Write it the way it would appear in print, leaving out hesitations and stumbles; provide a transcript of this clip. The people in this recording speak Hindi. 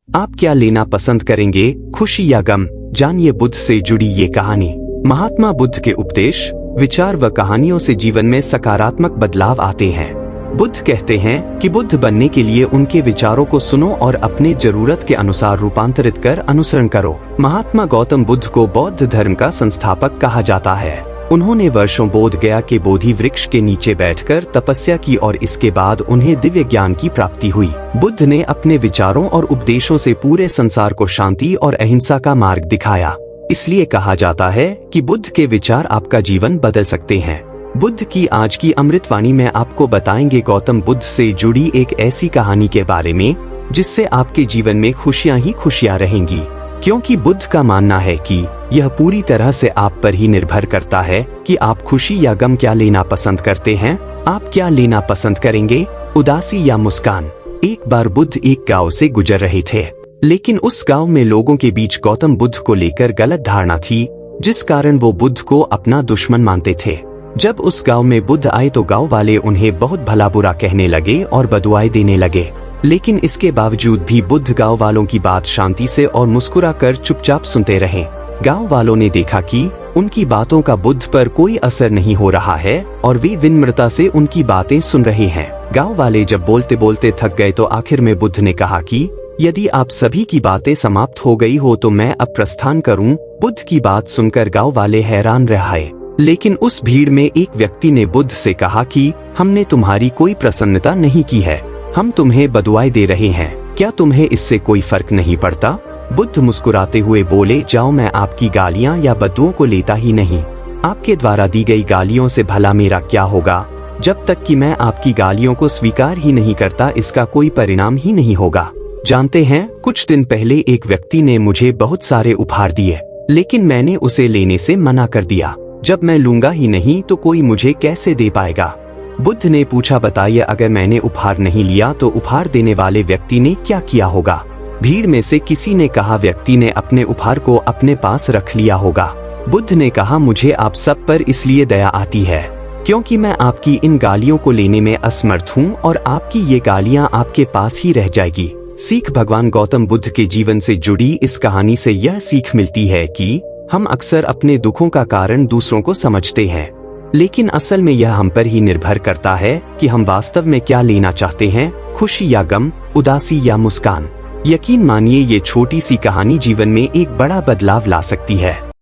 आप क्या लेना पसंद करेंगे, खुशी या गम? जानिए बुद्ध से जुड़ी ये कहानी। महात्मा बुद्ध के उपदेश, विचार व कहानियों से जीवन में सकारात्मक बदलाव आते हैं। बुद्ध कहते हैं कि बुद्ध बनने के लिए उनके विचारों को सुनो और अपने जरूरत के अनुसार रूपांतरित कर अनुसरण करो। महात्मा गौतम बुद्ध को बौद्ध धर्म का संस्थापक कहा जाता है। उन्होंने वर्षों बोध गया के बोधि वृक्ष के नीचे बैठकर तपस्या की और इसके बाद उन्हें दिव्य ज्ञान की प्राप्ति हुई। बुद्ध ने अपने विचारों और उपदेशों से पूरे संसार को शांति और अहिंसा का मार्ग दिखाया। इसलिए कहा जाता है कि बुद्ध के विचार आपका जीवन बदल सकते हैं। बुद्ध की आज की अमृतवाणी में आपको बताएंगे गौतम बुद्ध से जुड़ी एक ऐसी कहानी के बारे में जिससे आपके जीवन में खुशियां ही खुशियां रहेंगी, क्योंकि बुद्ध का मानना है कि यह पूरी तरह से आप पर ही निर्भर करता है कि आप खुशी या गम क्या लेना पसंद करते हैं। आप क्या लेना पसंद करेंगे, उदासी या मुस्कान? एक बार बुद्ध एक गांव से गुजर रहे थे, लेकिन उस गांव में लोगों के बीच गौतम बुद्ध को लेकर गलत धारणा थी, जिस कारण वो बुद्ध को अपना दुश्मन मानते थे। जब उस गांव में बुद्ध आए तो गांव वाले उन्हें बहुत भला बुरा कहने लगे और बदुआएं देने लगे, लेकिन इसके बावजूद भी बुद्ध गांव वालों की बात शांति से और मुस्कुराकर चुपचाप सुनते रहे। गांव वालों ने देखा कि उनकी बातों का बुद्ध पर कोई असर नहीं हो रहा है और वे विनम्रता से उनकी बातें सुन रहे हैं। गांव वाले जब बोलते बोलते थक गए तो आखिर में बुद्ध ने कहा कि यदि आप सभी की बातें समाप्त हो गई हो तो मैं अब प्रस्थान करूं। बुद्ध की बात सुनकर गांव वाले हैरान रहे, लेकिन उस भीड़ में एक व्यक्ति ने बुद्ध से कहा कि हमने तुम्हारी कोई प्रसन्नता नहीं की है, हम तुम्हें बदुआएं दे रहे हैं, क्या तुम्हें इससे कोई फर्क नहीं पड़ता? बुद्ध मुस्कुराते हुए बोले, जाओ, मैं आपकी गालियां या बदुओं को लेता ही नहीं। आपके द्वारा दी गई गालियों से भला मेरा क्या होगा? जब तक कि मैं आपकी गालियों को स्वीकार ही नहीं करता, इसका कोई परिणाम ही नहीं होगा। जानते हैं, कुछ दिन पहले एक व्यक्ति ने मुझे बहुत सारे उपहार दिए, लेकिन मैंने उसे लेने से मना कर दिया। जब मैं लूंगा ही नहीं तो कोई मुझे कैसे दे पाएगा? बुद्ध ने पूछा, बताइए, अगर मैंने उपहार नहीं लिया तो उपहार देने वाले व्यक्ति ने क्या किया होगा? भीड़ में से किसी ने कहा, व्यक्ति ने अपने उपहार को अपने पास रख लिया होगा। बुद्ध ने कहा, मुझे आप सब पर इसलिए दया आती है क्योंकि मैं आपकी इन गालियों को लेने में असमर्थ हूँ और आपकी ये गालियाँ आपके पास ही रह जाएगी। सीख भगवान गौतम बुद्ध के जीवन से जुड़ी इस कहानी से यह सीख मिलती है कि हम अक्सर अपने दुखों का कारण दूसरों को समझते हैं, लेकिन असल में यह हम पर ही निर्भर करता है कि हम वास्तव में क्या लेना चाहते हैं, खुशी या गम, उदासी या मुस्कान। यकीन मानिए, ये छोटी सी कहानी जीवन में एक बड़ा बदलाव ला सकती है।